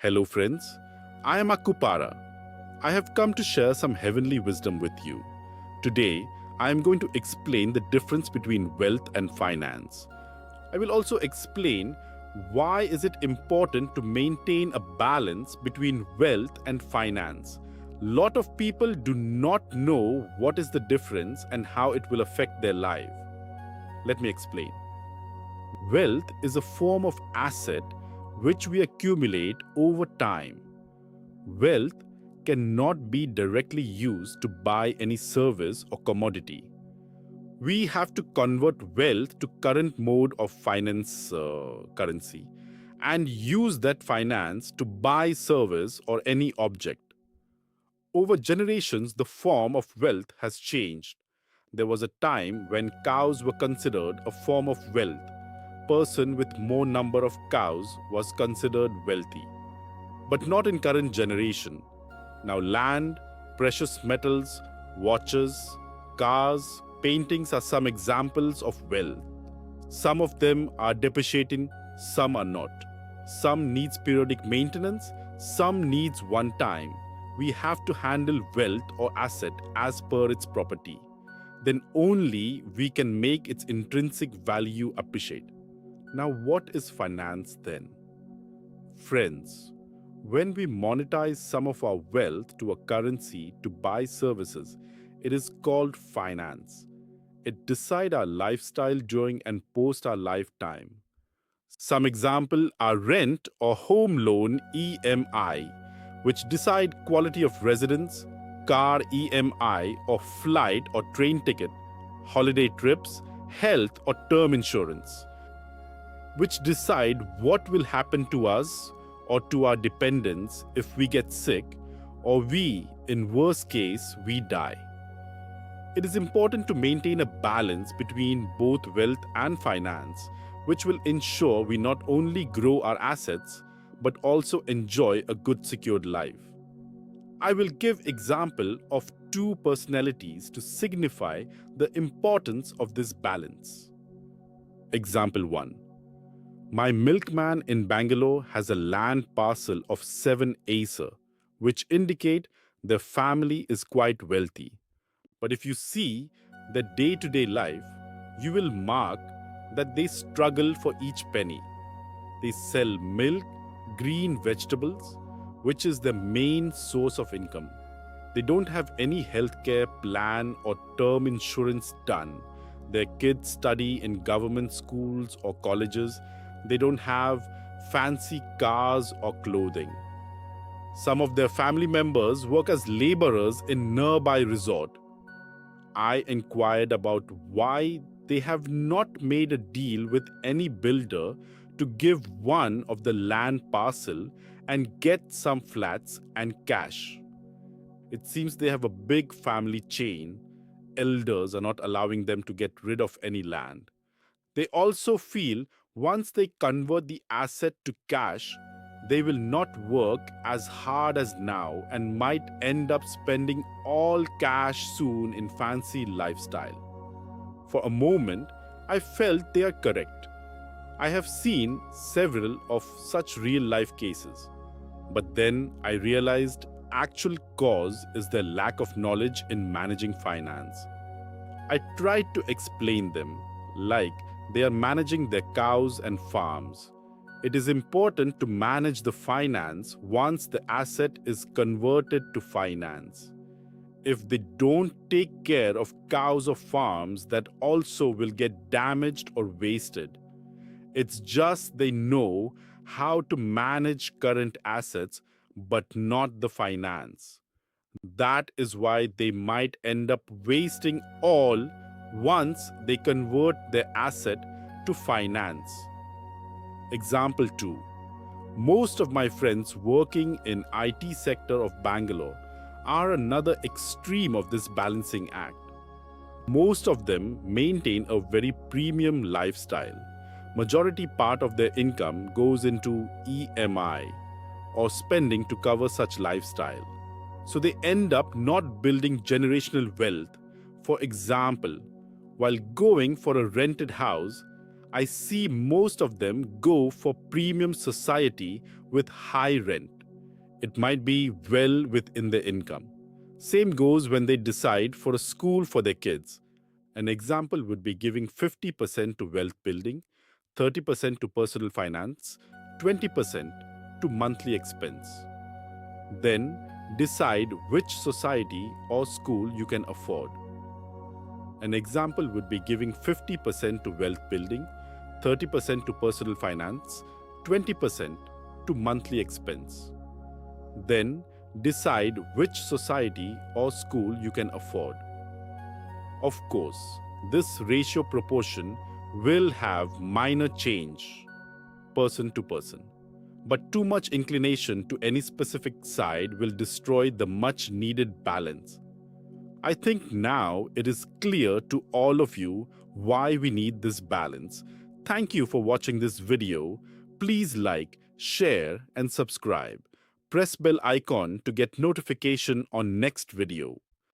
Hello, friends. I am Akupara. I have come to share some heavenly wisdom with you. Today, I am going to explain the difference between wealth and finance. I will also explain why is it important to maintain a balance between wealth and finance. Lot of people do not know what is the difference and how it will affect their life. Let me explain. Wealth is a form of asset which we accumulate over time. Wealth cannot be directly used to buy any service or commodity. We have to convert wealth to current mode of finance currency and use that finance to buy service or any object. Over generations, the form of wealth has changed. There was a time when cows were considered a form of wealth. Person with more number of cows was considered wealthy, but not in current generation. Now land, precious metals, watches, cars, paintings are some examples of wealth. Some of them are depreciating, some are not. Some needs periodic maintenance, some needs one time. We have to handle wealth or asset as per its property. Then only we can make its intrinsic value appreciate. Now, what is finance then? Friends, when we monetize some of our wealth to a currency to buy services, it is called finance. It decides our lifestyle during and post our lifetime. Some example are rent or home loan EMI, which decide quality of residence, car EMI or flight or train ticket, holiday trips, health or term insurance, which decide what will happen to us or to our dependents if we get sick or we, in worst case, we die. It is important to maintain a balance between both wealth and finance, which will ensure we not only grow our assets but also enjoy a good secured life. I will give example of two personalities to signify the importance of this balance. Example 1. My milkman in Bangalore has a land parcel of 7 acres, which indicate their family is quite wealthy. But if you see their day-to-day life, you will mark that they struggle for each penny. They sell milk, green vegetables, which is their main source of income. They don't have any healthcare plan or term insurance done. Their kids study in government schools or colleges. They don't have fancy cars or clothing. Some of their family members work as laborers in nearby resort. I inquired about why they have not made a deal with any builder to give one of the land parcel and get some flats and cash. It seems they have a big family chain. Elders are not allowing them to get rid of any land. They also feel once they convert the asset to cash, they will not work as hard as now and might end up spending all cash soon in fancy lifestyle. For a moment, I felt they are correct. I have seen several of such real life cases. But then I realized actual cause is their lack of knowledge in managing finance. I tried to explain them, like they are managing their cows and farms. It is important to manage the finance once the asset is converted to finance. If they don't take care of cows or farms, that also will get damaged or wasted. It's just they know how to manage current assets but not the finance. That is why they might end up wasting all once they convert their asset to finance. Example 2. Most of my friends working in IT sector of Bangalore are another extreme of this balancing act. Most of them maintain a very premium lifestyle. Majority part of their income goes into EMI or spending to cover such lifestyle. So they end up not building generational wealth. For example, while going for a rented house, I see most of them go for premium society with high rent. It might be well within their income. Same goes when they decide for a school for their kids. An example would be giving 50% to wealth building, 30% to personal finance, 20% to monthly expense. Then decide which society or school you can afford. An example would be giving 50% to wealth building, 30% to personal finance, 20% to monthly expense. Then decide which society or school you can afford. Of course, this ratio proportion will have minor change person to person. But too much inclination to any specific side will destroy the much needed balance. I think now it is clear to all of you why we need this balance. Thank you for watching this video. Please like, share and subscribe. Press bell icon to get notification on next video.